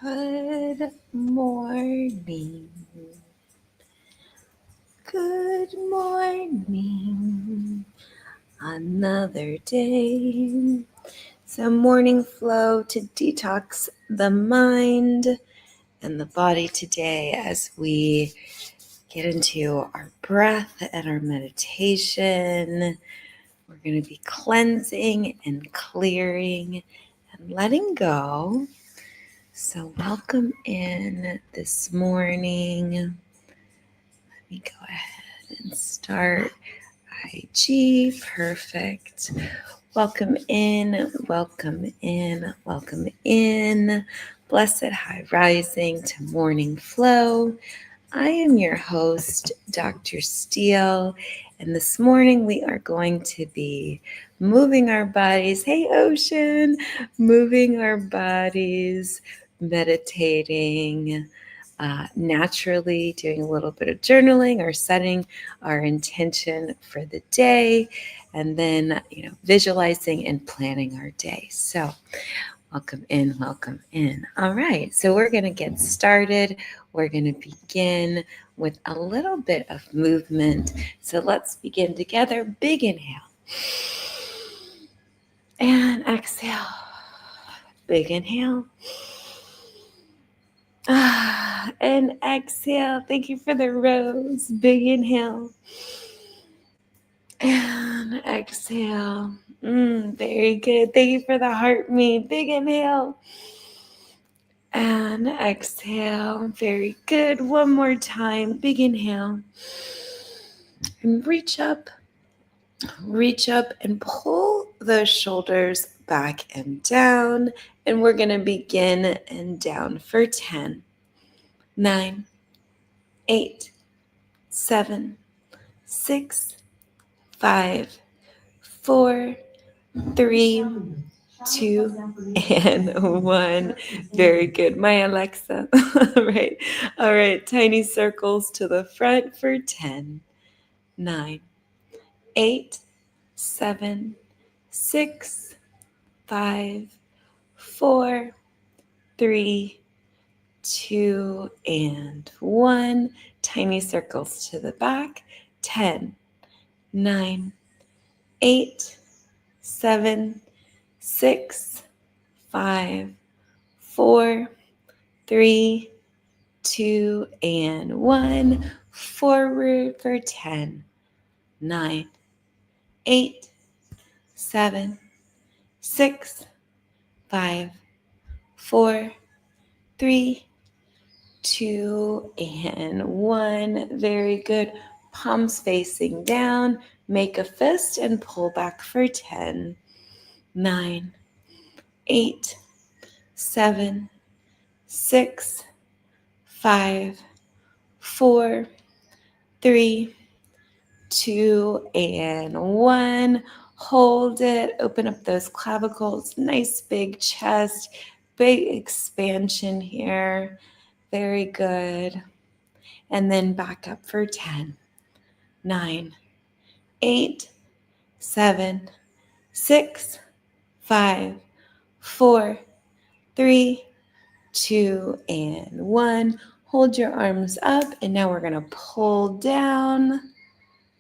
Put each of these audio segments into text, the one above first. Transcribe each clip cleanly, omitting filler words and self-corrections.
Good morning. Good morning. Another day. Some morning flow to detox the mind and the body today as we get into our breath and our meditation. We're going to be cleansing and clearing and letting go. So welcome in this morning. Let me go ahead and start IG. Perfect. Welcome in, welcome in, welcome in. Blessed high rising to morning flow. I am your host, Dr. Steele, and this morning we are going to be moving our bodies. Hey, Ocean! Moving our bodies, meditating, naturally doing a little bit of journaling or setting our intention for the day, and then, visualizing and planning our day. So welcome in, welcome in. All right, so we're going to get started. We're going to begin with a little bit of movement. So let's begin together. Big inhale. And exhale. Big inhale. And exhale. Thank you for the rose. Big inhale. And exhale. Very good. Thank you for the heart me. Big inhale. And exhale. Very good. One more time. Big inhale. And reach up and pull the shoulders back and down. And we're going to begin and down for 10, 9, 8, 7, 6, 5, 4, 3, 2, and 1. Very good. My Alexa. All right. Tiny circles to the front for 10, 9, 8, 7, 6, 5, 4, 3, 2, and 1. Tiny circles to the back. 10, 9, 8, 7, 6, 5, 4, 3, 2, and 1. Forward for 10, 9, 8, 7, 6, 5, 4, 3, 2, and 1. Very good. Palms facing down. Make a fist and pull back for 10, 9, 8, 7, 6, 5, 4, 3, 2, and 1. Hold it. Open up those clavicles. Nice big chest. Big expansion here. Very good. And then back up for 10, 9, 8, 7, 6, 5, 4, 3, 2, and 1. Hold your arms up, and now we're going to pull down,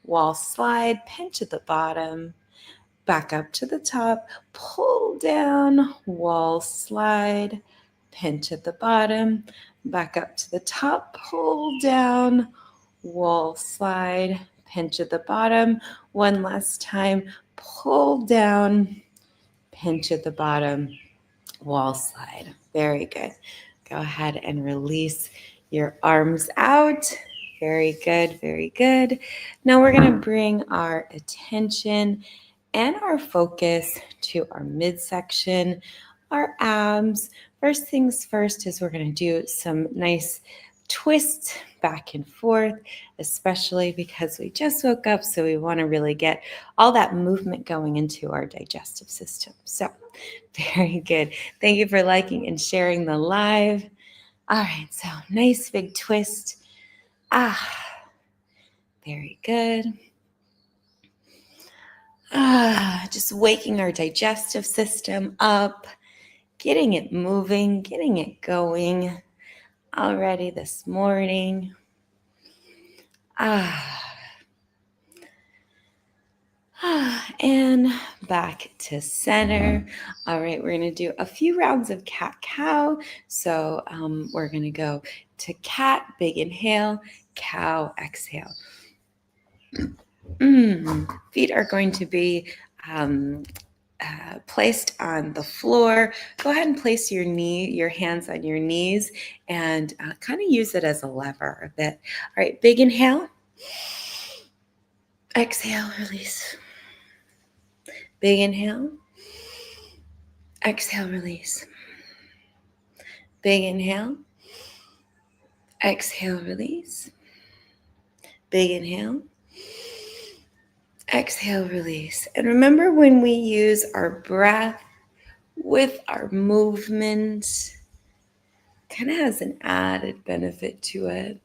wall slide, pinch at the bottom, back up to the top, pull down, wall slide, pinch at the bottom, back up to the top, pull down, wall slide, pinch at the bottom. One last time, pull down, pinch at the bottom, wall slide. Very good. Go ahead and release your arms out. Very good, very good. Now we're going to bring our attention and our focus to our midsection, our abs. First things first is we're going to do some nice twists back and forth, especially because we just woke up, so we want to really get all that movement going into our digestive system. So, very good. Thank you for liking and sharing the live. All right, so nice big twist. Very good. Just waking our digestive system up getting it moving, getting it going already this morning. And back to center. All right, we're going to do a few rounds of cat-cow. So we're going to go to cat, big inhale, cow, exhale. Feet are going to be placed on the floor. Go ahead and place your hands on your knees and kind of use it as a lever a bit. All right, big inhale. Exhale, release. Big inhale. Exhale, release. Big inhale. Exhale, release. Big inhale. Exhale, release. And remember, when we use our breath with our movement, kind of has an added benefit to it.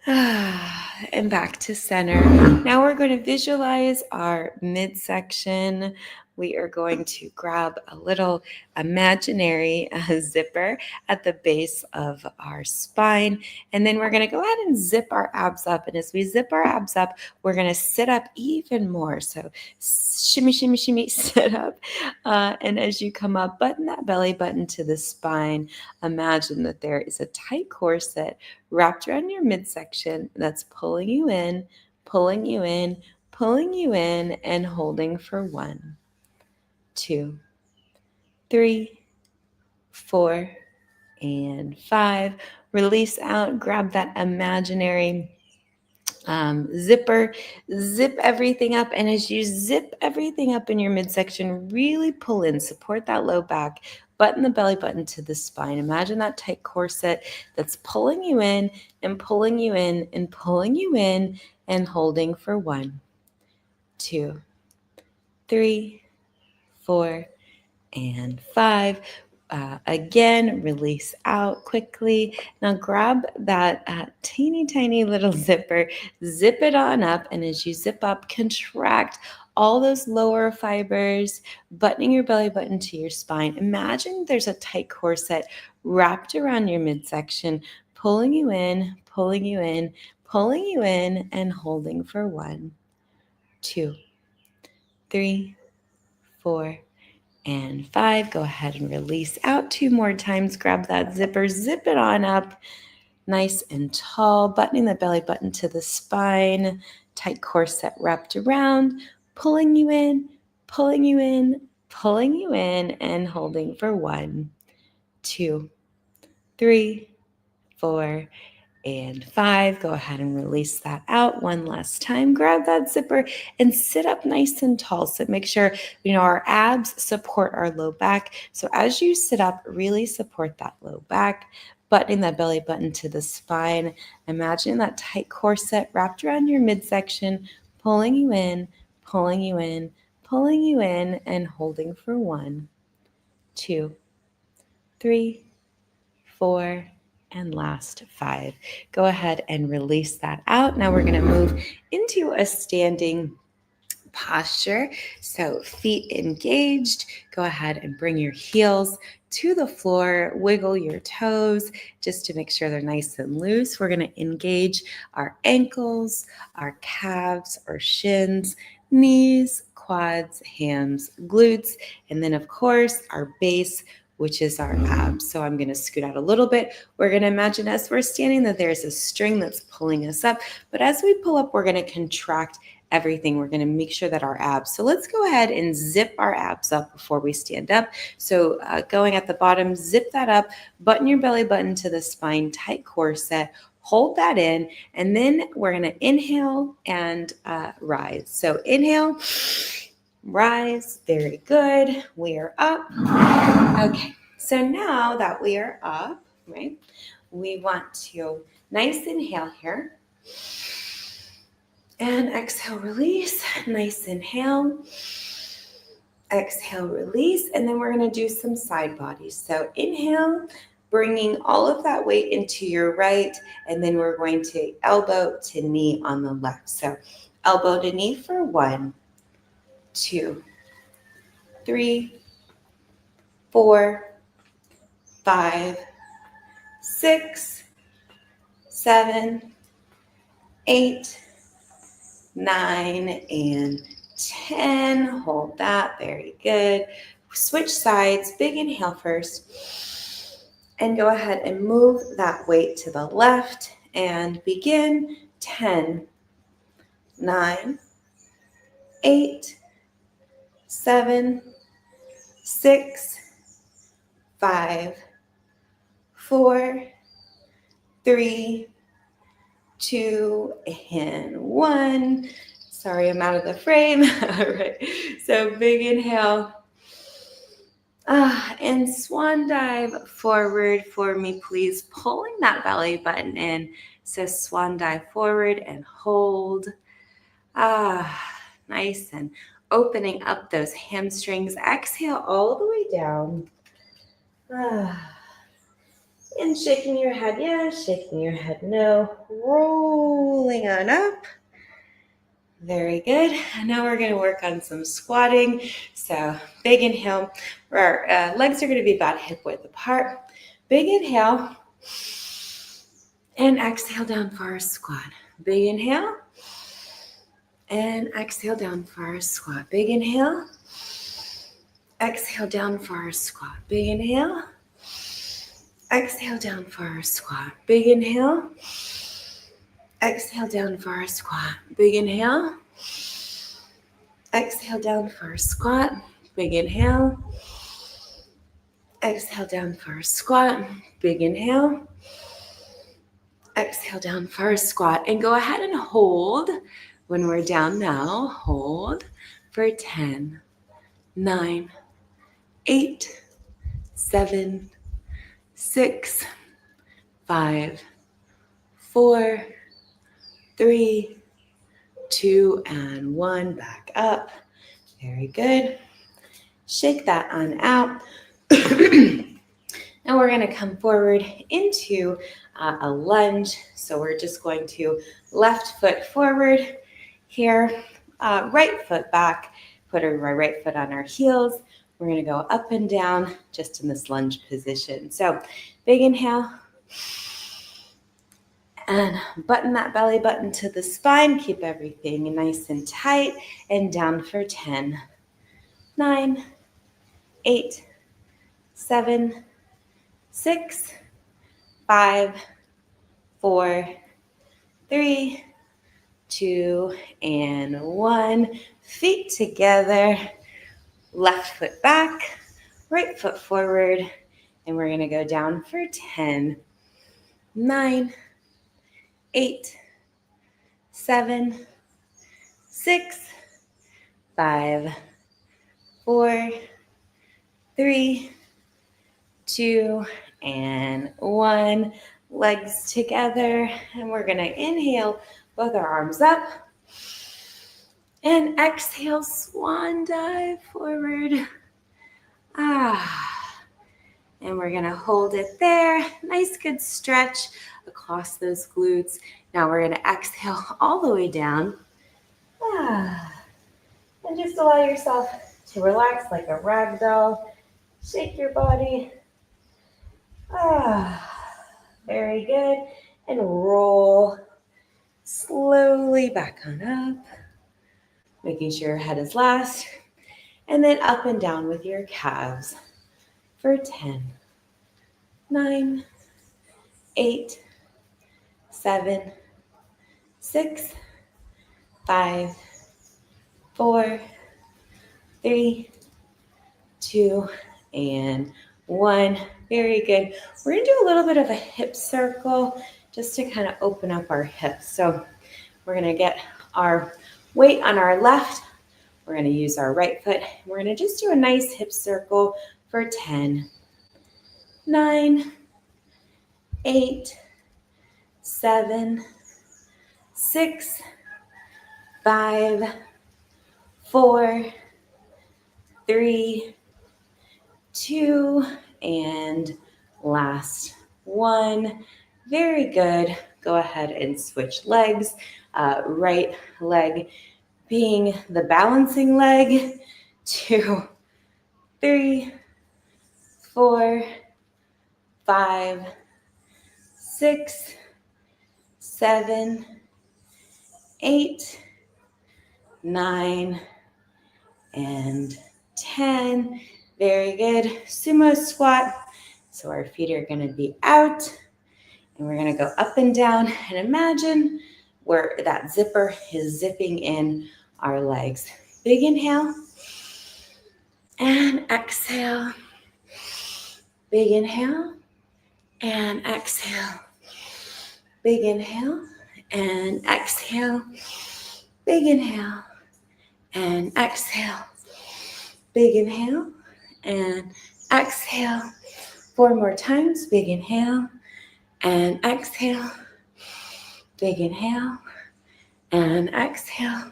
And back to center. Now we're going to visualize our midsection. We are going to grab a little imaginary zipper at the base of our spine. And then we're going to go ahead and zip our abs up. And as we zip our abs up, we're going to sit up even more. So shimmy, shimmy, shimmy, sit up. And as you come up, button that belly button to the spine. Imagine that there is a tight corset wrapped around your midsection that's pulling you in, pulling you in, pulling you in, and holding for 1, 2, 3, 4, and 5. Release out, grab that imaginary zipper, zip everything up. And as you zip everything up in your midsection, really pull in, support that low back, button the belly button to the spine. Imagine that tight corset that's pulling you in and pulling you in and pulling you in and holding for 1, 2, 3, 4, and 5. Again, release out quickly. Now grab that teeny tiny little zipper, zip it on up, and as you zip up, contract all those lower fibers, buttoning your belly button to your spine. Imagine there's a tight corset wrapped around your midsection, pulling you in, pulling you in, pulling you in, and holding for 1, 2, 3, 4, and 5. Go ahead and release out 2 more times. Grab that zipper, zip it on up nice and tall, buttoning the belly button to the spine, tight corset wrapped around, pulling you in, pulling you in, pulling you in, and holding for 1, 2, 3, 4, and 5. Go ahead and release that out one last time. Grab that zipper and sit up nice and tall. So make sure, our abs support our low back. So as you sit up, really support that low back, buttoning that belly button to the spine. Imagine that tight corset wrapped around your midsection, pulling you in, pulling you in, pulling you in, and holding for 1, 2, 3, 4, and last 5. Go ahead and release that out. Now we're going to move into a standing posture. So feet engaged. Go ahead and bring your heels to the floor. Wiggle your toes just to make sure they're nice and loose. We're going to engage our ankles, our calves, our shins, knees, quads, hams, glutes, and then of course our base, which is our abs. So I'm going to scoot out a little bit. We're going to imagine as we're standing that there's a string that's pulling us up. But as we pull up, we're going to contract everything. We're going to make sure that our abs. So let's go ahead and zip our abs up before we stand up. So going at the bottom, zip that up, button your belly button to the spine, tight corset, hold that in, and then we're going to inhale and rise. So inhale, rise. Very good. We are up. Okay. So now that we are up, right, we want to nice inhale here. And exhale, release. Nice inhale. Exhale, release. And then we're going to do some side bodies. So inhale, bringing all of that weight into your right. And then we're going to elbow to knee on the left. So elbow to knee for 1, 2, 3, 4, 5, 6, 7, 8, 9, and 10. Hold that. Very good. Switch sides. Big inhale first. And go ahead and move that weight to the left and begin. 10, 9, 8, 7, 6, 5, 4, 3, 2, and 1. Sorry, I'm out of the frame. All right. So big inhale. And swan dive forward for me, please. Pulling that belly button in. So swan dive forward and hold. Nice, and opening up those hamstrings. Exhale all the way down. And shaking your head yes, shaking your head no. Rolling on up. Very good. And now we're going to work on some squatting. So big inhale. Our legs are going to be about hip width apart. Big inhale. And exhale down for our squat. Big inhale. And exhale down for our squat. Big inhale. Exhale down for our squat. Big inhale. Exhale down for our squat. Big inhale. Exhale down for our squat. Big inhale. Exhale down for our squat. Big inhale. Exhale down for our squat. Big inhale. Exhale down for our squat. And go ahead and hold when we're down now. Hold for 10, 9, 8, 7, 6, 5, 4, 3, 2, and 1. Back up. Very good. Shake that on out. And we're going to come forward into a lunge. So we're just going to left foot forward here, right foot back, put our right foot on our heels. We're going to go up and down just in this lunge position. So big inhale. And button that belly button to the spine. Keep everything nice and tight. And down for 10, 9, 8, 7, 6, 5, 4, 3, 2, and 1. Feet together. Left foot back. Right foot forward. And we're going to go down for 10, 9, 8, 7, 6, 5, 4, 3, 2, and 1. Legs together. And we're going to inhale both our arms up. And exhale, swan dive forward. And we're going to hold it there. Nice, good stretch across those glutes. Now we're going to exhale all the way down. And just allow yourself to relax like a rag doll. Shake your body. Very good. And roll slowly back on up. Making sure your head is last. And then up and down with your calves for 10, 9, 8, 7, 6, 5, 4, 3, 2, and 1. Very good. We're going to do a little bit of a hip circle just to kind of open up our hips. So we're going to get our weight on our left. We're going to use our right foot. We're going to just do a nice hip circle for 10, 9, 8, 7, 6, 5, 4, 3, 2, and last 1. Very good. Go ahead and switch legs. Right leg being the balancing leg. 2, 3, 4, 5, 6, 7, 8, 9, and 10. Very good. Sumo squat. So our feet are going to be out, and we're going to go up and down, and imagine where that zipper is zipping in our legs. Big inhale and exhale. Big inhale and exhale. Big inhale and exhale. Big inhale and exhale. Big inhale and exhale. 4 more times. Big inhale and exhale. Big inhale and exhale.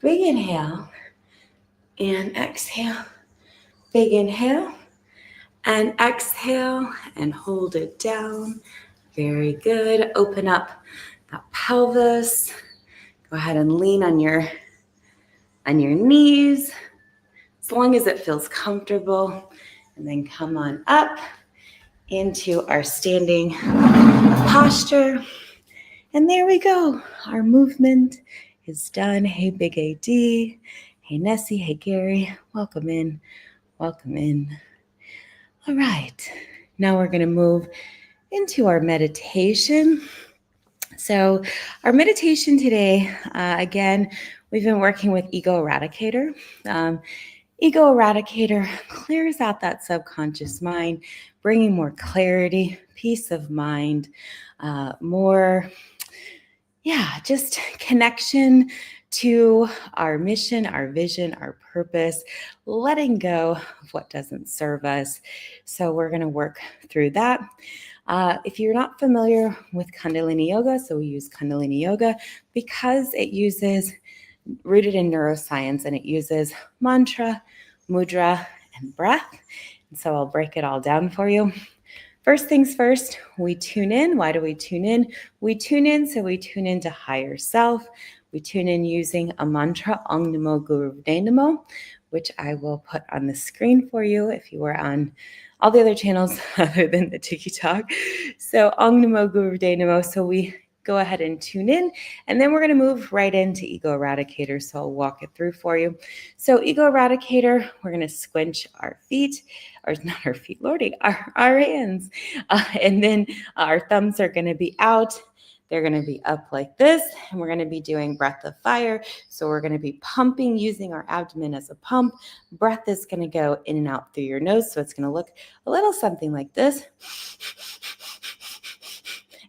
Big inhale and exhale. Big inhale and exhale, and hold it down. Very good. Open up that pelvis. Go ahead and lean on your knees as long as it feels comfortable. And then come on up into our standing posture. And there we go. Our movement is done. Hey, Big AD. Hey, Nessie. Hey, Gary. Welcome in. Welcome in. All right. Now we're going to move into our meditation. So our meditation today, again, we've been working with Ego Eradicator. Ego Eradicator clears out that subconscious mind, bringing more clarity, peace of mind, more, just connection to our mission, our vision, our purpose, letting go of what doesn't serve us. So we're going to work through that. If you're not familiar with Kundalini Yoga, so we use Kundalini Yoga because it uses, rooted in neuroscience, and it uses mantra, mudra, and breath. And so I'll break it all down for you. First things first, we tune in. Why do we tune in? We tune in so we tune into higher self. We tune in using a mantra, Ong Namo Guru Namo, which I will put on the screen for you if you were on all the other channels other than the TikTok. So Ong Namo Guru Namo. So we go ahead and tune in, and then we're going to move right into Ego Eradicator. So I'll walk it through for you. So Ego Eradicator, we're going to squinch our feet, or not our feet, Lordy, our hands. And then our thumbs are going to be out. They're going to be up like this, and we're going to be doing breath of fire. So we're going to be pumping using our abdomen as a pump. Breath is going to go in and out through your nose. So it's going to look a little something like this.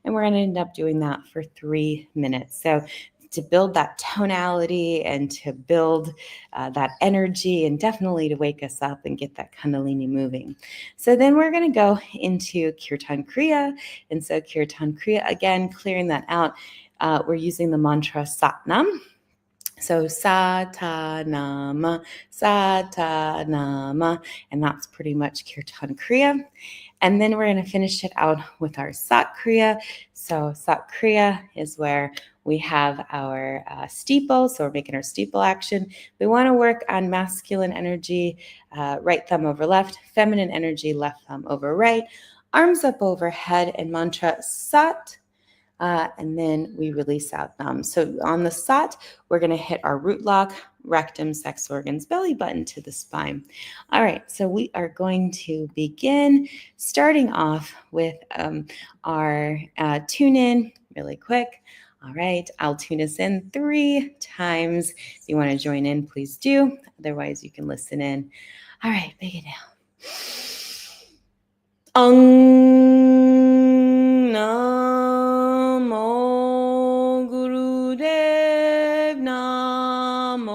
And we're going to end up doing that for 3 minutes. So to build that tonality and to build that energy, and definitely to wake us up and get that Kundalini moving. So then we're going to go into Kirtan Kriya. And so Kirtan Kriya, again, clearing that out, we're using the mantra Satnam. So Satanama, Satanama, and that's pretty much Kirtan Kriya. And then we're going to finish it out with our Sat Kriya. So Sat Kriya is where we have our steeple. So we're making our steeple action. We want to work on masculine energy, right thumb over left, feminine energy, left thumb over right, arms up overhead, and mantra Sat. And then we release out thumbs. So on the Sat, we're going to hit our root lock, rectum, sex organs, belly button to the spine. All right, so we are going to begin starting off with our tune in really quick. All right, I'll tune us in 3 times. If you want to join in, please do. Otherwise, you can listen in. All right, big inhale. Namo Gurudev Namo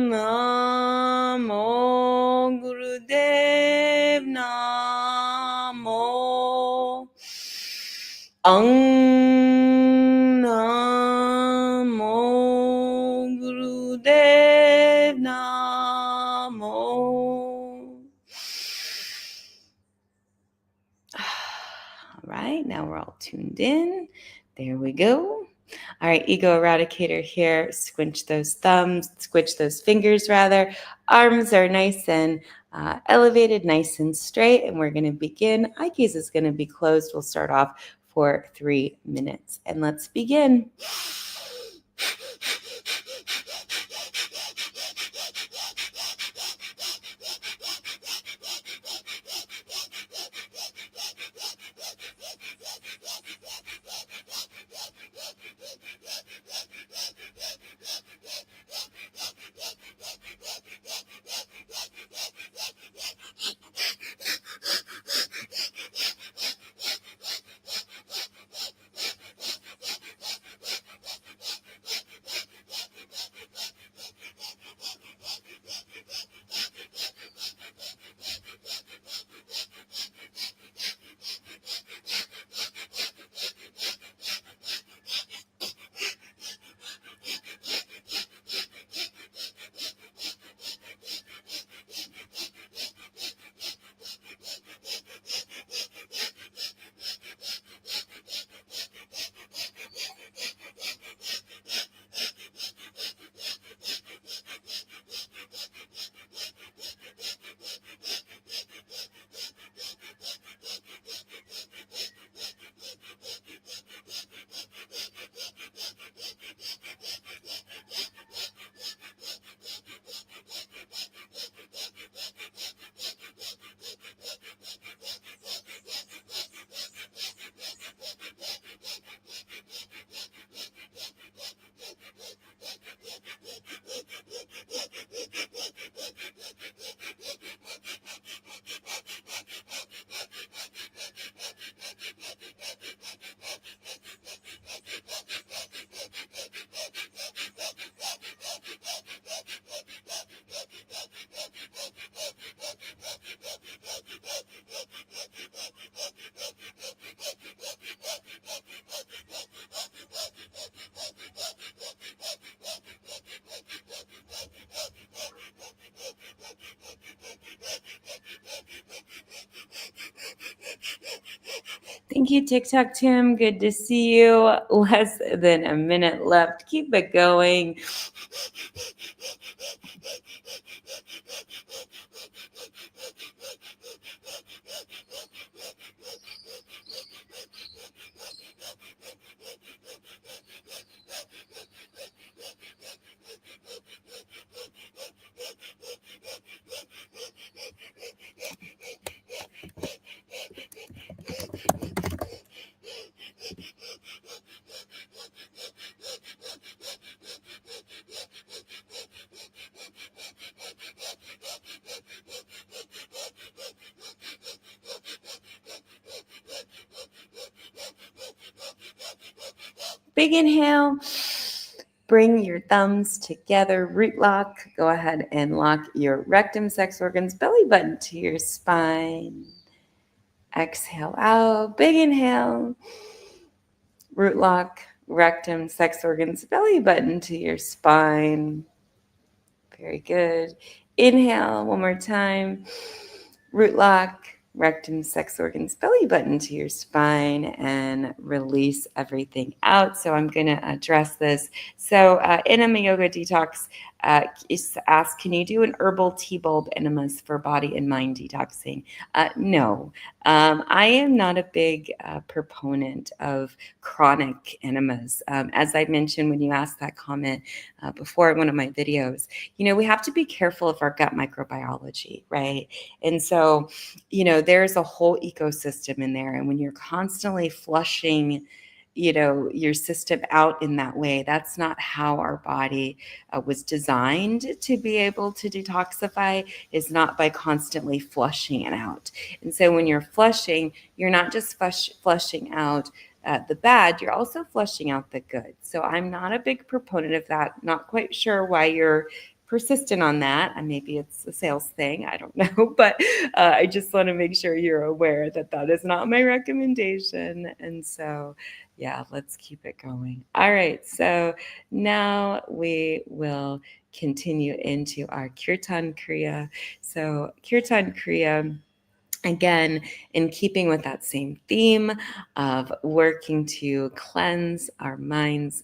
Namo Gurudev Namo Namo Gurudev Namo. All right, now we're all tuned in. There we go. All right, ego eradicator here. Squinch those thumbs, squinch those fingers rather. Arms are nice and elevated, nice and straight. And we're going to begin. Eye gaze is going to be closed. We'll start off for 3 minutes. And let's begin. Thank you, TikTok Tim. Good to see you. Less than a minute left. Keep it going. Big inhale. Bring your thumbs together, root lock. Go ahead and lock your rectum, sex organs, belly button to your spine. Exhale out. Big inhale. Root lock, rectum, sex organs, belly button to your spine. Very good. Inhale one more time. Root lock, rectum, sex organs, belly button to your spine, and release everything out. So I'm going to address this. So Enema Yoga Detox asks, can you do an herbal tea bulb enemas for body and mind detoxing? No. I am not a big proponent of chronic enemas. As I mentioned when you asked that comment before in one of my videos, we have to be careful of our gut microbiology, right? And so, there's a whole ecosystem in there. And when you're constantly flushing, your system out in that way, that's not how our body was designed to be able to detoxify, is not by constantly flushing it out. And so when you're flushing, you're not just flushing out the bad, you're also flushing out the good. So I'm not a big proponent of that. Not quite sure why you're persistent on that. And maybe it's a sales thing. I don't know. But I just want to make sure you're aware that that is not my recommendation. And so, yeah, let's keep it going. All right. So now we will continue into our Kirtan Kriya. So Kirtan Kriya, again, in keeping with that same theme of working to cleanse our minds,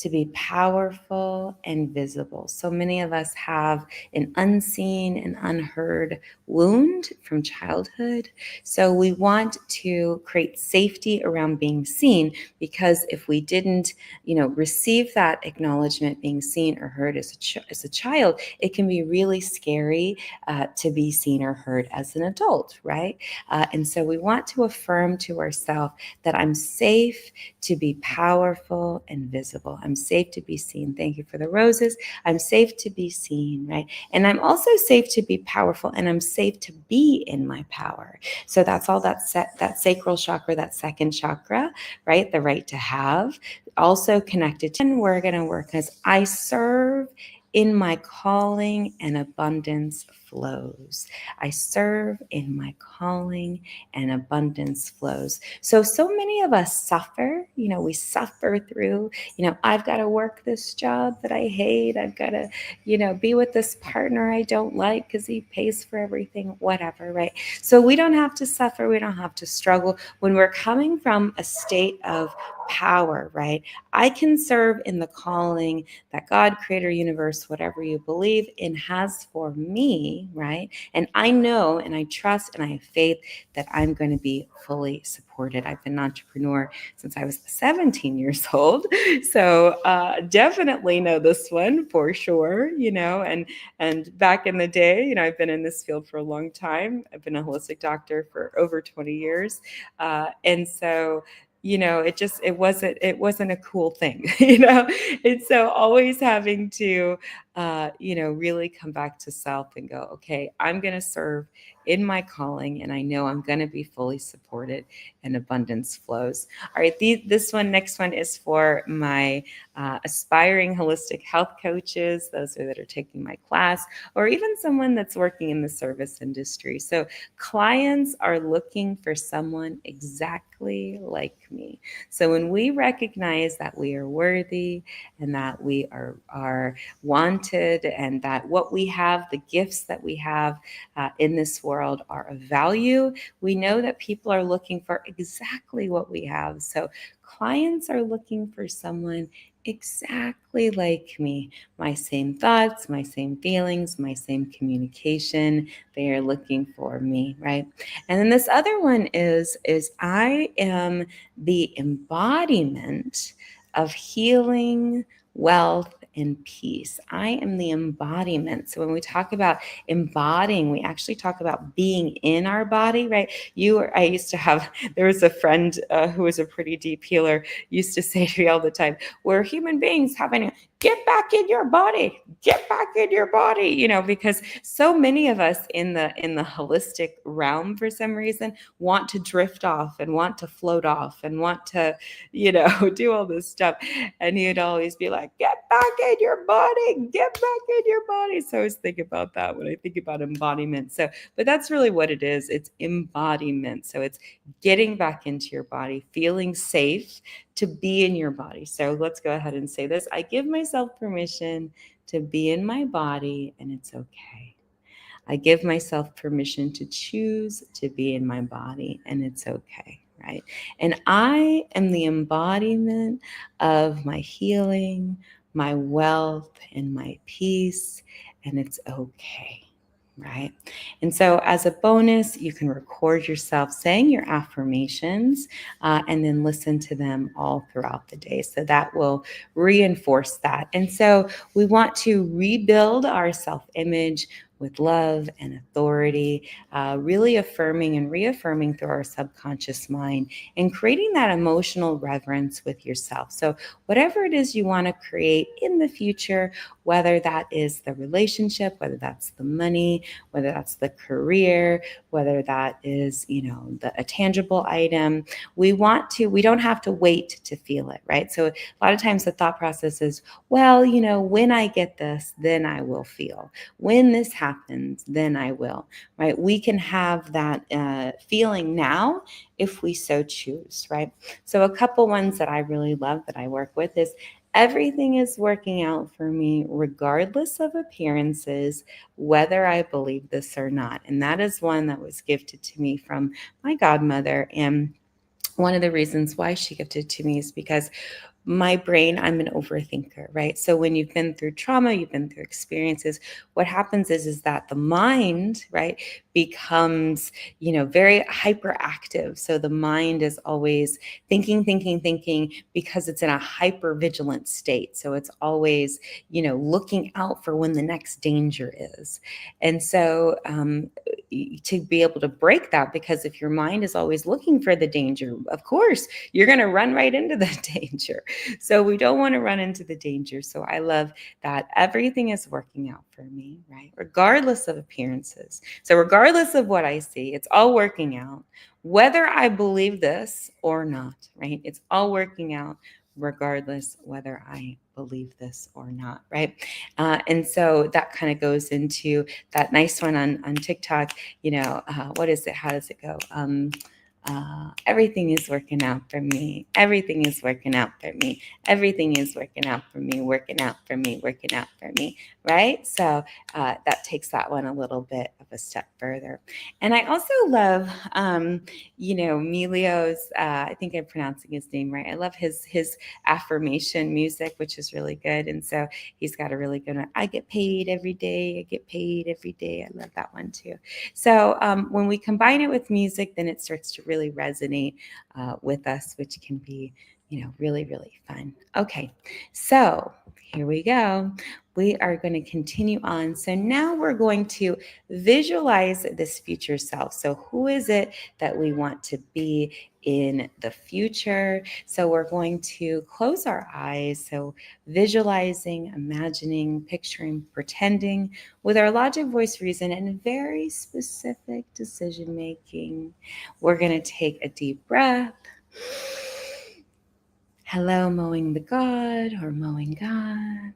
to be powerful and visible. So many of us have an unseen and unheard wound from childhood. So we want to create safety around being seen, because if we didn't, receive that acknowledgement, being seen or heard as a child, it can be really scary to be seen or heard as an adult, right? And so we want to affirm to ourselves that I'm safe to be powerful and visible. I'm safe to be seen. Thank you for the roses. I'm safe to be seen, right? And I'm also safe to be powerful, and I'm safe to be in my power. So that's all that sacral chakra, that second chakra, right? The right to have, also connected to, and we're going to work as I serve in my calling and abundance flows. I serve in my calling and abundance flows. So many of us suffer, we suffer through, I've got to work this job that I hate. I've got to, be with this partner I don't like because he pays for everything, whatever, right? So we don't have to suffer. We don't have to struggle. When we're coming from a state of power, right? I can serve in the calling that God, creator, universe, whatever you believe in, has for me, right? And I know and I trust and I have faith that I'm going to be fully supported. I've been an entrepreneur since I was 17 years old. So definitely know this one for sure, and back in the day, I've been in this field for a long time. I've been a holistic doctor for over 20 years. And so it wasn't a cool thing, And so always having to, really come back to self and go, okay, I'm going to serve in my calling, and I know I'm going to be fully supported, and abundance flows. All right, next one is for my aspiring holistic health coaches, those that are taking my class, or even someone that's working in the service industry. So clients are looking for someone exactly like me. So when we recognize that we are worthy and that we are wanted, and that what we have, the gifts that we have in this world are of value, we know that people are looking for exactly what we have. So clients are looking for someone exactly like me, my same thoughts, my same feelings, my same communication. They are looking for me, right? And then this other one is I am the embodiment of healing, wealth, and peace. I am the embodiment. So when we talk about embodying, we actually talk about being in our body, right? I used to have, there was a friend who was a pretty deep healer, used to say to me all the time, we're human beings having a get back in your body, get back in your body, because so many of us in the holistic realm, for some reason, want to drift off and want to float off and want to, do all this stuff. And he'd always be like, get back in your body, get back in your body. So I always think about that when I think about embodiment. So, but that's really what it is. It's embodiment. So it's getting back into your body, feeling safe to be in your body. So let's go ahead and say this. I give myself permission to be in my body, and it's okay. I give myself permission to choose to be in my body, and it's okay, right? And I am the embodiment of my healing, my wealth, and my peace, and it's okay. Right. And so as a bonus, you can record yourself saying your affirmations and then listen to them all throughout the day. So that will reinforce that. And so we want to rebuild our self-image with love and authority, really affirming and reaffirming through our subconscious mind, and creating that emotional reverence with yourself. So whatever it is you want to create in the future, whether that is the relationship, whether that's the money, whether that's the career, whether that is, a tangible item, we don't have to wait to feel it, right? So a lot of times the thought process is, well, when I get this, then I will feel. When this happens, then I will, right? We can have that feeling now if we so choose, right? So a couple ones that I really love that I work with is, everything is working out for me regardless of appearances, whether I believe this or not. And that is one that was gifted to me from my godmother. And one of the reasons why she gifted to me is because my brain, I'm an overthinker, right? So when you've been through trauma, you've been through experiences, what happens is that the mind, right, becomes, very hyperactive. So the mind is always thinking, because it's in a hyper vigilant state. So it's always, looking out for when the next danger is. And so to be able to break that, because if your mind is always looking for the danger, of course, you're going to run right into the danger. So we don't want to run into the danger. So I love that everything is working out for me, right? Regardless of appearances. So regardless of what I see, it's all working out, whether I believe this or not, right? It's all working out regardless whether I believe this or not, right? And so that kind of goes into that nice one on TikTok, what is it? How does it go? Everything is working out for me. Everything is working out for me. Everything is working out for me, working out for me, working out for me, right? So that takes that one a little bit of a step further. And I also love, Emilio's, I think I'm pronouncing his name right. I love his affirmation music, which is really good. And so he's got a really good one. I get paid every day. I get paid every day. I love that one too. So when we combine it with music, then it starts to really resonate with us, which can be, really, really fun. Okay, so here we go. We are going to continue on. So now we're going to visualize this future self. So who is it that we want to be in the future? So we're going to close our eyes. So visualizing, imagining, picturing, pretending with our logic, voice, reason, and very specific decision making. We're going to take a deep breath. Hello, mowing the God or mowing God.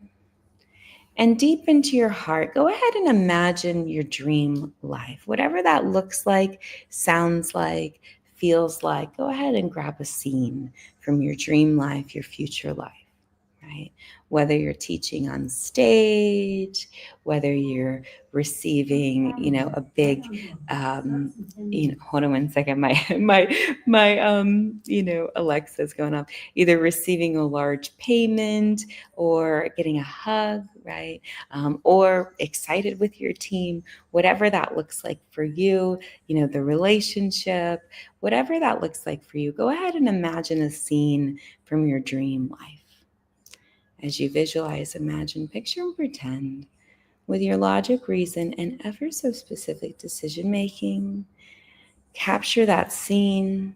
And deep into your heart, go ahead and imagine your dream life. Whatever that looks like, sounds like, feels like, go ahead and grab a scene from your dream life, your future life. Right? Whether you're teaching on stage, whether you're receiving, a big, hold on one second, my Alexa's going off. Either receiving a large payment or getting a hug, right? Or excited with your team, whatever that looks like for you, the relationship, whatever that looks like for you. Go ahead and imagine a scene from your dream life. As you visualize, imagine, picture, and pretend with your logic, reason, and ever so specific decision making. Capture that scene,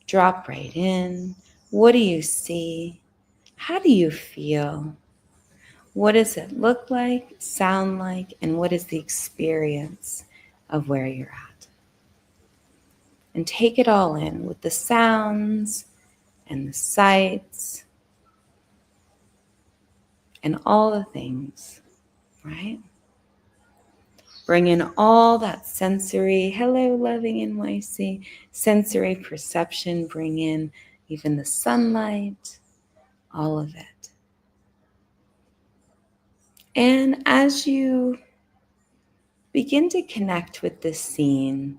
drop right in. What do you see? How do you feel? What does it look like, sound like, and what is the experience of where you're at? And take it all in with the sounds and the sights and all the things, right? Bring in all that sensory, hello, loving NYC, sensory perception. Bring in even the sunlight, all of it. And as you begin to connect with this scene,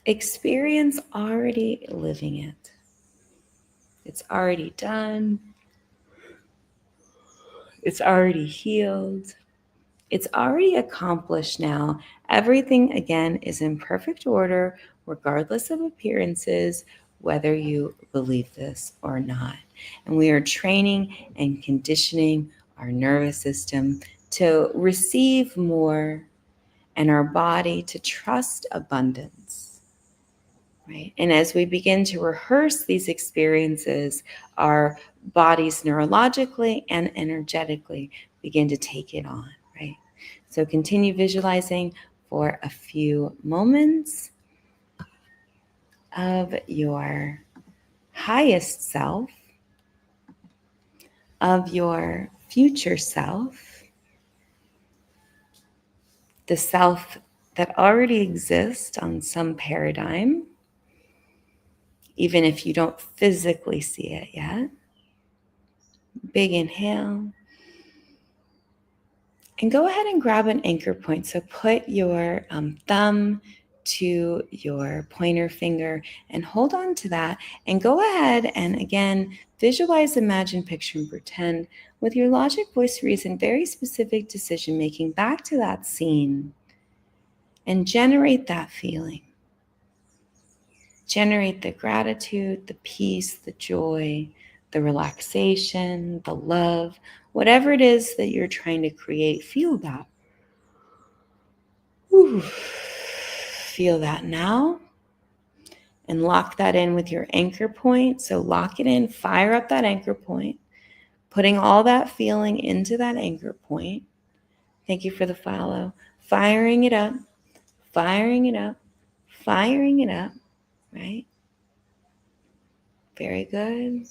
experience already living it. It's already done. It's already healed. It's already accomplished now. Everything, again, is in perfect order, regardless of appearances, whether you believe this or not. And we are training and conditioning our nervous system to receive more and our body to trust abundance. Right? And as we begin to rehearse these experiences, our bodies neurologically and energetically begin to take it on, right? So continue visualizing for a few moments of your highest self, of your future self, the self that already exists on some paradigm, even if you don't physically see it yet. Big inhale. And go ahead and grab an anchor point. So put your thumb to your pointer finger and hold on to that. And go ahead and again, visualize, imagine, picture, and pretend with your logic, voice, reason, very specific decision making back to that scene and generate that feeling. Generate the gratitude, the peace, the joy, the relaxation, the love, whatever it is that you're trying to create, feel that. Whew. Feel that now. And lock that in with your anchor point. So lock it in, fire up that anchor point, putting all that feeling into that anchor point. Thank you for the follow. Firing it up, firing it up, firing it up, right? Very good.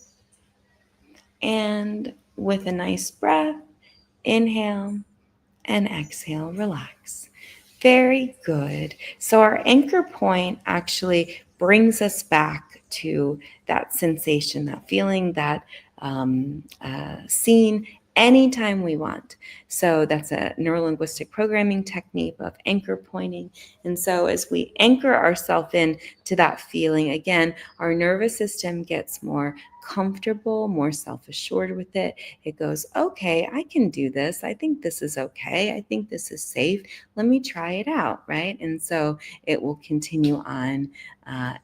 And with a nice breath, inhale and exhale, relax. Very good. So our anchor point actually brings us back to that sensation, that feeling, that scene anytime we want. So that's a neurolinguistic programming technique of anchor pointing. And so as we anchor ourselves in to that feeling, again, our nervous system gets more comfortable, more self-assured with it. It goes, okay, I can do this. I think this is okay. I think this is safe. Let me try it out, right? And so it will continue on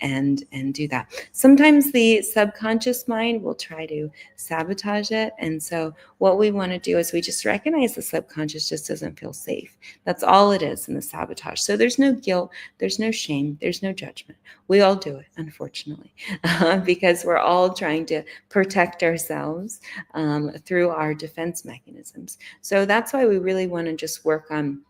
and do that. Sometimes the subconscious mind will try to sabotage it. And so what we want to do is we just recognize the subconscious just doesn't feel safe. That's all it is in the sabotage. So there's no guilt, there's no shame, there's no judgment. We all do it, unfortunately, because we're all trying to protect ourselves through our defense mechanisms. So that's why we really want to just work on,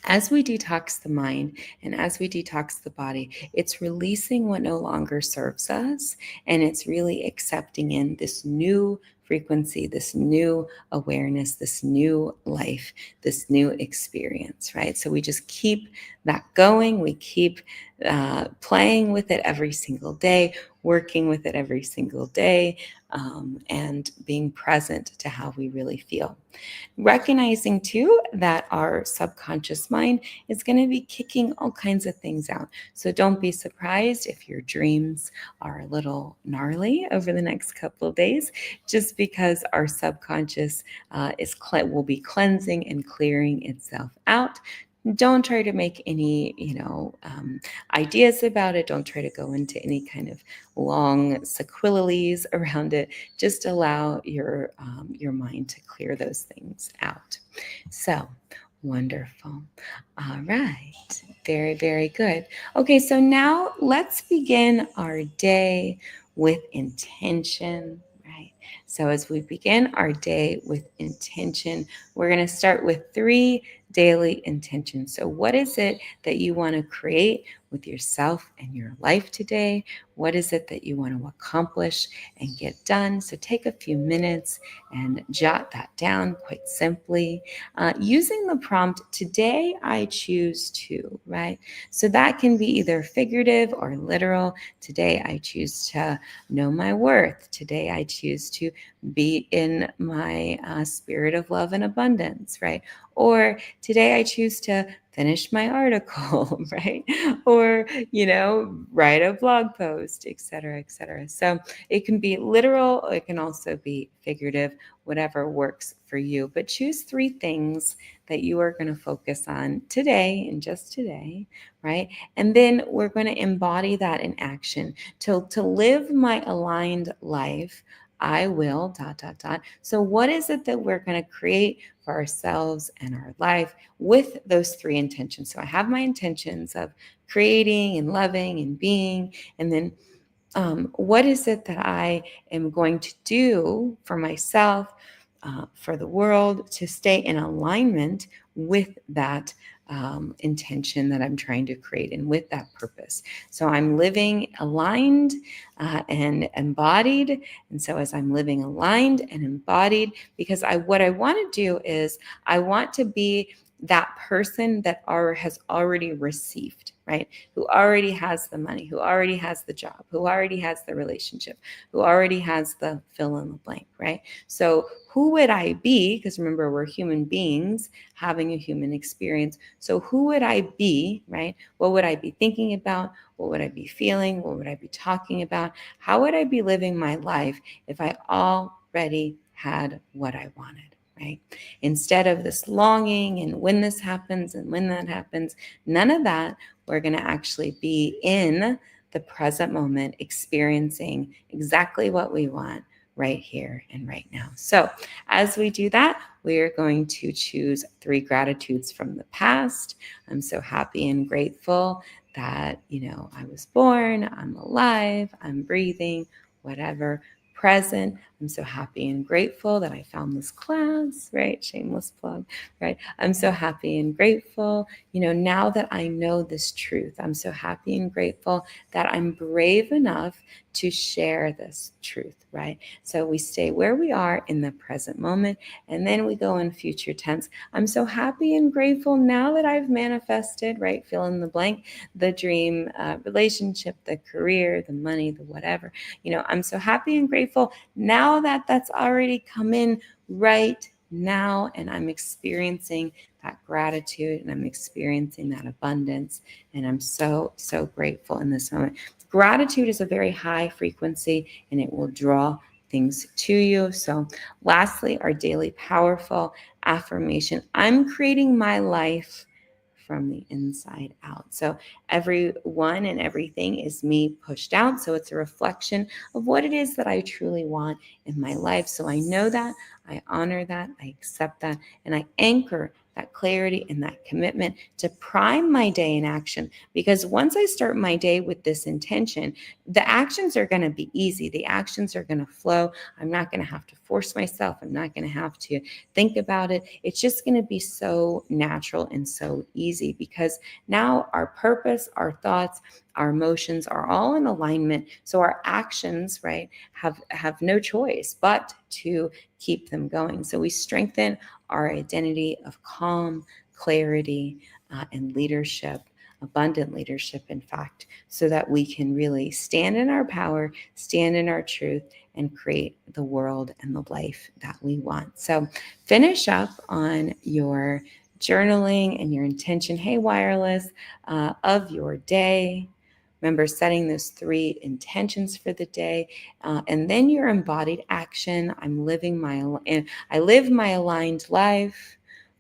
as we detox the mind and as we detox the body, it's releasing what no longer serves us, and it's really accepting in this new frequency, this new awareness, this new life, this new experience, right? So we just keep that going. We keep playing with it every single day, working with it every single day, and being present to how we really feel. Recognizing too that our subconscious mind is going to be kicking all kinds of things out. So don't be surprised if your dreams are a little gnarly over the next couple of days, just because our subconscious will be cleansing and clearing itself out. Don't try to make any, ideas about it. Don't try to go into any kind of long sequelaes around it. Just allow your mind to clear those things out. So wonderful. All right. Very, very good. Okay, so now let's begin our day with intention, right? So as we begin our day with intention, we're going to start with 3 daily intentions. So what is it that you want to create with yourself and your life today? What is it that you want to accomplish and get done? So take a few minutes and jot that down quite simply, using the prompt, today I choose to, right? So that can be either figurative or literal. Today I choose to know my worth. Today I choose to be in my spirit of love and abundance, right? Or today I choose to finish my article, right? Or, write a blog post, et cetera, et cetera. So it can be literal, it can also be figurative, whatever works for you. But choose 3 things that you are going to focus on today and just today, right? And then we're going to embody that in action. To live my aligned life, I will ... So what is it that we're going to create for ourselves and our life with those 3 intentions? So I have my intentions of creating and loving and being, and then what is it that I am going to do for myself, for the world, to stay in alignment with that intention that I'm trying to create and with that purpose. So I'm living aligned and embodied. And so as I'm living aligned and embodied, because what I want to do is I want to be that person that has already received, right? Who already has the money, who already has the job, who already has the relationship, who already has the fill in the blank, right? So who would I be? Because remember, we're human beings having a human experience. So who would I be, right? What would I be thinking about? What would I be feeling? What would I be talking about? How would I be living my life if I already had what I wanted? Right? Instead of this longing and when this happens and when that happens, none of that. We're going to actually be in the present moment, experiencing exactly what we want right here and right now. So as we do that, we are going to choose 3 gratitudes from the past. I'm so happy and grateful that, I was born, I'm alive, I'm breathing, whatever. Present, I'm so happy and grateful that I found this class, right? Shameless plug, right? I'm so happy and grateful, now that I know this truth. I'm so happy and grateful that I'm brave enough to share this truth, right? So we stay where we are in the present moment, and then we go in future tense. I'm so happy and grateful now that I've manifested, right? Fill in the blank, the dream relationship, the career, the money, the whatever. I'm so happy and grateful now that that's already come in right now, and I'm experiencing that gratitude and I'm experiencing that abundance, and I'm so, so grateful in this moment. Gratitude is a very high frequency and it will draw things to you. So lastly, our daily powerful affirmation: I'm creating my life from the inside out. So everyone and everything is me pushed out. So it's a reflection of what it is that I truly want in my life. So I know that, I honor that, I accept that, and I anchor that clarity and that commitment to prime my day in action. Because once I start my day with this intention, the actions are going to be easy. The actions are going to flow. I'm not going to have to force myself. I'm not going to have to think about it. It's just going to be so natural and so easy, because now our purpose, our thoughts, our emotions are all in alignment. So our actions, right, have no choice but to keep them going. So we strengthen our identity of calm, clarity, and leadership, abundant leadership, in fact, so that we can really stand in our power, stand in our truth, and create the world and the life that we want. So finish up on your journaling and your intention, hey wireless, of your day. Remember setting those 3 intentions for the day, and then your embodied action. I live my aligned life,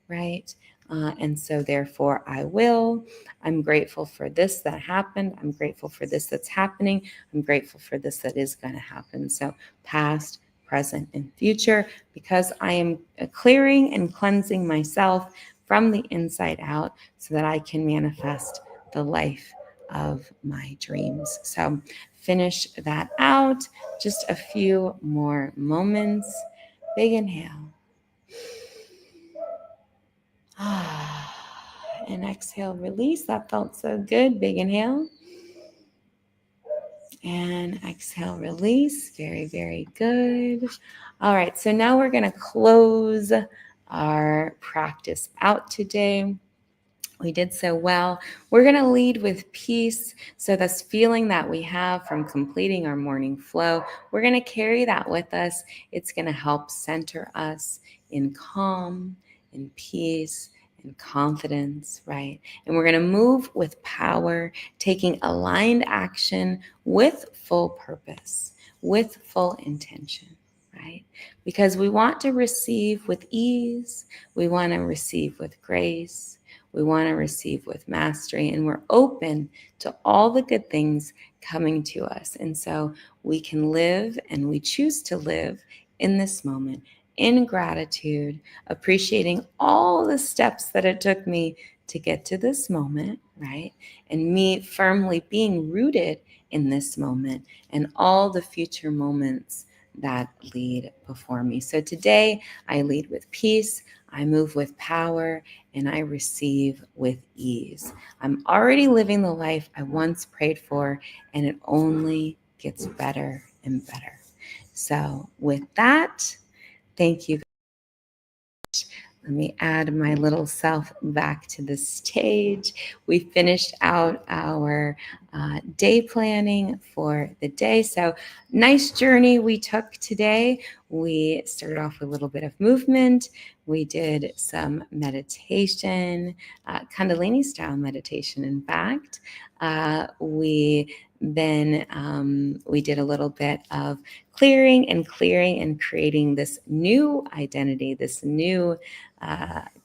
right? And so therefore I will. I'm grateful for this that happened. I'm grateful for this that's happening. I'm grateful for this that is going to happen. So past, present, and future, because I am clearing and cleansing myself from the inside out so that I can manifest the life of my dreams. So finish that out. Just a few more moments. Big inhale. And exhale, release. That felt so good. Big inhale. And exhale, release. Very, very good. All right, so now we're going to close our practice out today. We did so well. We're going to lead with peace. So this feeling that we have from completing our morning flow, we're going to carry that with us. It's going to help center us in calm, in peace, in confidence, right? And we're going to move with power, taking aligned action with full purpose, with full intention, right? Because we want to receive with ease. We want to receive with grace. We want to receive with mastery, and we're open to all the good things coming to us. And so we can live, and we choose to live in this moment in gratitude, appreciating all the steps that it took me to get to this moment, right? And me firmly being rooted in this moment and all the future moments that lead before me. So today I lead with peace, I move with power, and I receive with ease. I'm already living the life I once prayed for, and it only gets better and better. So with that, thank you. Let me add my little self back to the stage. We finished out our day planning for the day. So nice journey we took today. We started off with a little bit of movement. We did some meditation, Kundalini style meditation, in fact. We did a little bit of clearing and creating this new identity, this new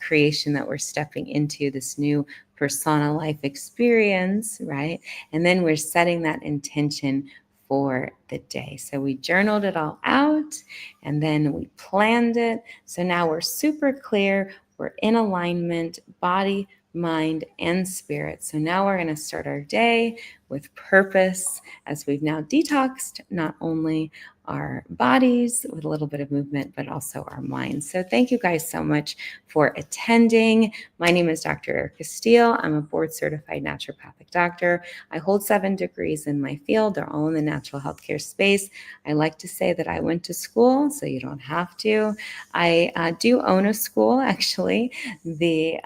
creation that we're stepping into, this new persona life experience, right? And then we're setting that intention for the day. So we journaled it all out and then we planned it. So now we're super clear. We're in alignment, body, mind, and spirit. So now we're going to start our day with purpose as we've now detoxed not only our bodies with a little bit of movement, but also our minds. So thank you guys so much for attending. My name is Dr. Erica Steele. I'm a board certified naturopathic doctor. I hold 7 degrees in my field. They're all in the natural healthcare space. I like to say that I went to school, so you don't have to. I do own a school, actually, the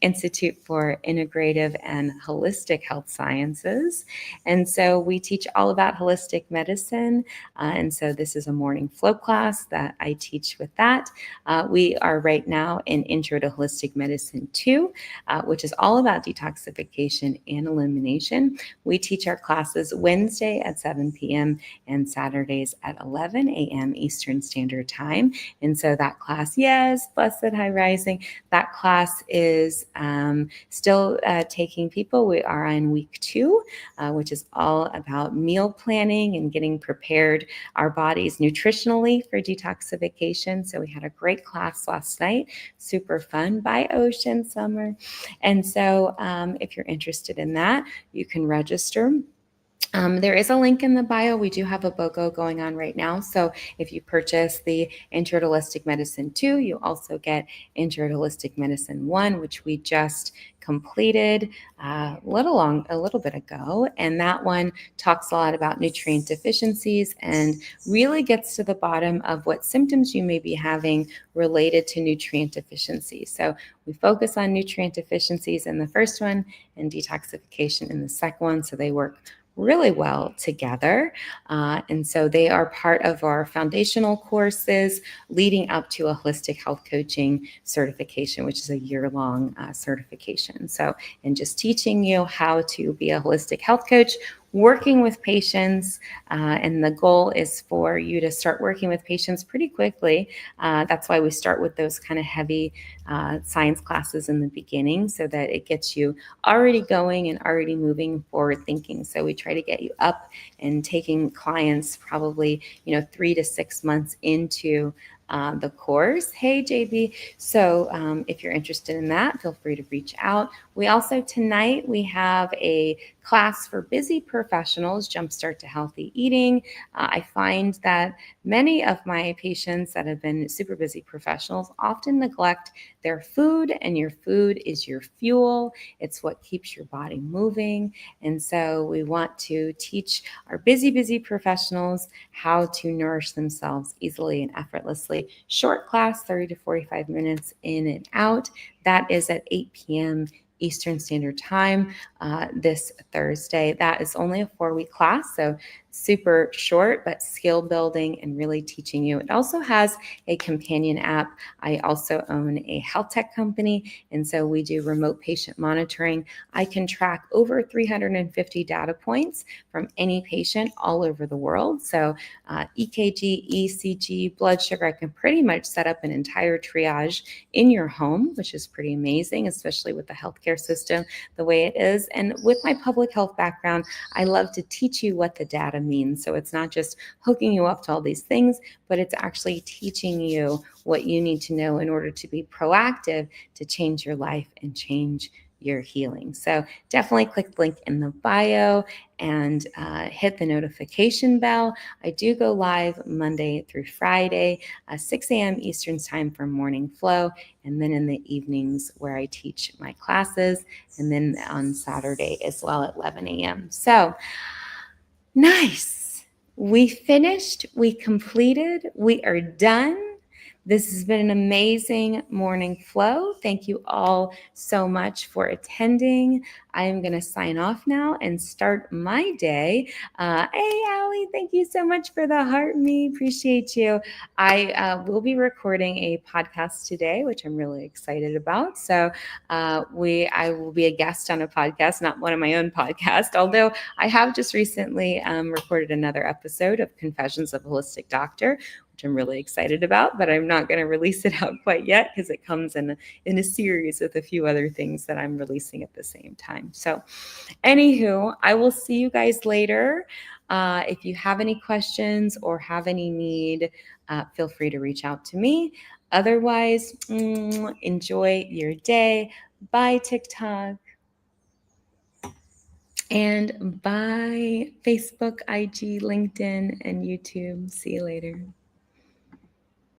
Institute for Integrative and Holistic Health Sciences. And so we teach all about holistic medicine. And so this is a morning flow class that I teach with that. We are right now in Intro to Holistic Medicine 2, which is all about detoxification and elimination. We teach our classes Wednesday at 7 p.m. and Saturdays at 11 a.m. Eastern Standard Time. And so that class, yes, Blessed High Rising, that class is still taking people. We are on week 2, which is all about meal planning and getting prepared our bodies nutritionally for detoxification. So we had a great class last night, super fun, by Ocean Summer. And so if you're interested in that, you can register. There is a link in the bio. We do have a BOGO going on right now. So if you purchase the Intro to Holistic Medicine 2, you also get Intro to Holistic Medicine 1, which we just completed a little bit ago. And that one talks a lot about nutrient deficiencies and really gets to the bottom of what symptoms you may be having related to nutrient deficiency. So we focus on nutrient deficiencies in the first one and detoxification in the second one. So they work really well together. And so they are part of our foundational courses leading up to a holistic health coaching certification, which is a year-long certification. So, and just teaching you how to be a holistic health coach, working with patients, and the goal is for you to start working with patients pretty quickly. That's why we start with those kind of heavy science classes in the beginning, so that it gets you already going and already moving forward thinking. So we try to get you up and taking clients probably 3 to 6 months into the course. Hey, JB. So if you're interested in that, feel free to reach out. We also, tonight, we have a class for busy professionals, Jumpstart to Healthy Eating. I find that many of my patients that have been super busy professionals often neglect their food, and your food is your fuel. It's what keeps your body moving. And so we want to teach our busy professionals how to nourish themselves easily and effortlessly. Short class, 30 to 45 minutes in and out. That is at 8 p.m. Eastern Standard Time this Thursday. That is only a 4-week class, so super short, but skill building and really teaching you. It also has a companion app. I also own a health tech company, and so we do remote patient monitoring. I can track over 350 data points from any patient all over the world. So EKG, ECG, blood sugar, I can pretty much set up an entire triage in your home, which is pretty amazing, especially with the healthcare system the way it is. And with my public health background, I love to teach you what the data means. So it's not just hooking you up to all these things, but it's actually teaching you what you need to know in order to be proactive to change your life and change your healing. So definitely click the link in the bio and hit the notification bell. I do go live Monday through Friday, 6 a.m. Eastern Time for morning flow, and then in the evenings where I teach my classes, and then on Saturday as well at 11 a.m. So nice. We finished, we completed, we are done. This has been an amazing morning flow. Thank you all so much for attending. I am going to sign off now and start my day. Hey, Allie, thank you so much for the heart me. Appreciate you. I will be recording a podcast today, which I'm really excited about. So I will be a guest on a podcast, not one of my own podcasts, although I have just recently recorded another episode of Confessions of a Holistic Doctor, which I'm really excited about, but I'm not going to release it out quite yet because it comes in a series with a few other things that I'm releasing at the same time. So anywho, I will see you guys later. If you have any questions or have any need, feel free to reach out to me. Otherwise, enjoy your day. Bye, TikTok. And bye, Facebook, IG, LinkedIn, and YouTube. See you later.